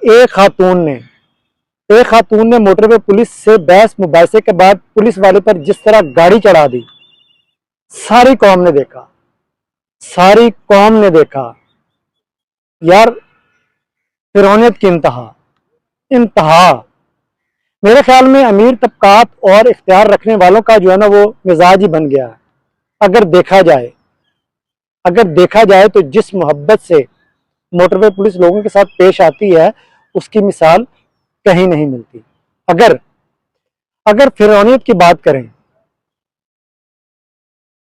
ایک خاتون نے موٹر وے پولیس سے بحث مباحثے کے بعد پولیس والے پر جس طرح گاڑی چڑھا دی، ساری قوم نے دیکھا یار، فرعونیت کی انتہا۔ میرے خیال میں امیر طبقات اور اختیار رکھنے والوں کا جو ہے نا وہ مزاج ہی بن گیا ہے۔ اگر دیکھا جائے تو جس محبت سے موٹر وے پولیس لوگوں کے ساتھ پیش آتی ہے اس کی مثال کہیں نہیں ملتی۔ اگر فرعونیت کی بات کریں،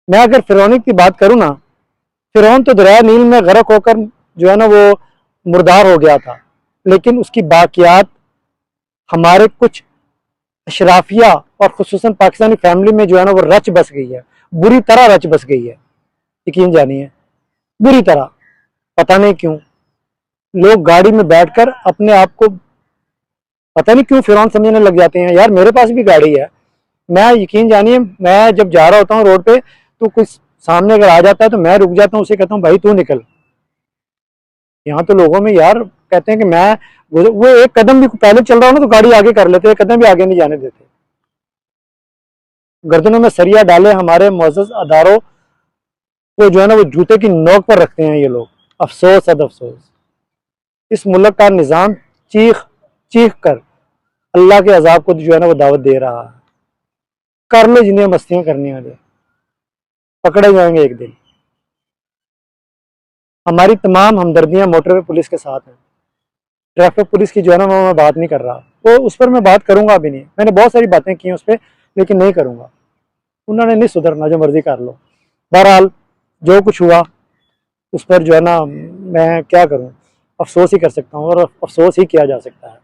میں اگر فرعونیت کی بات کروں نا، فرعون تو دریائے نیل میں غرق ہو کر جو ہے نا وہ مردار ہو گیا تھا، لیکن اس کی باقیات ہمارے کچھ اشرافیہ اور خصوصاً پاکستانی فیملی میں جو ہے نا وہ رچ بس گئی ہے، بری طرح رچ بس گئی ہے۔ یقین جانیے بری طرح، پتہ نہیں کیوں لوگ گاڑی میں بیٹھ کر اپنے آپ کو پتہ نہیں کیوں فرعون سمجھنے لگ جاتے ہیں۔ یار میرے پاس بھی گاڑی ہے، میں یقین جانیے میں جب جا رہا ہوتا ہوں روڈ پہ تو کچھ سامنے اگر آ جاتا ہے تو میں رک جاتا ہوں، اسے کہتا ہوں بھائی تو نکل۔ یہاں تو لوگوں میں یار کہتے ہیں کہ میں وہ ایک قدم بھی پہلے چل رہا ہوں نا تو گاڑی آگے کر لیتے، ایک قدم بھی آگے نہیں جانے دیتے۔ گردنوں میں سریا ڈالے ہمارے معزز اداروں کو جو ہے نا وہ جوتے کی نوک پر رکھتے ہیں یہ لوگ۔ افسوس افسوس، اس ملک کا نظام چیخ کر اللہ کے عذاب کو جو ہے نا وہ دعوت دے رہا ہے۔ کر لے جنہیں مستیاں کرنی ہیں، پکڑے جائیں گے ایک دن۔ ہماری تمام ہمدردیاں موٹر وے پولیس کے ساتھ ہیں۔ ٹریفک پولیس کی جو ہے نا میں بات نہیں کر رہا، وہ اس پر میں بات کروں گا بھی نہیں۔ میں نے بہت ساری باتیں کی ہیں اس پہ، لیکن نہیں کروں گا۔ انہوں نے نہیں سدھرنا، جو مرضی کر لو۔ بہرحال جو کچھ ہوا اس پر جو ہے نا میں کیا کروں، افسوس ہی کر سکتا ہوں، اور افسوس ہی کیا جا سکتا ہے۔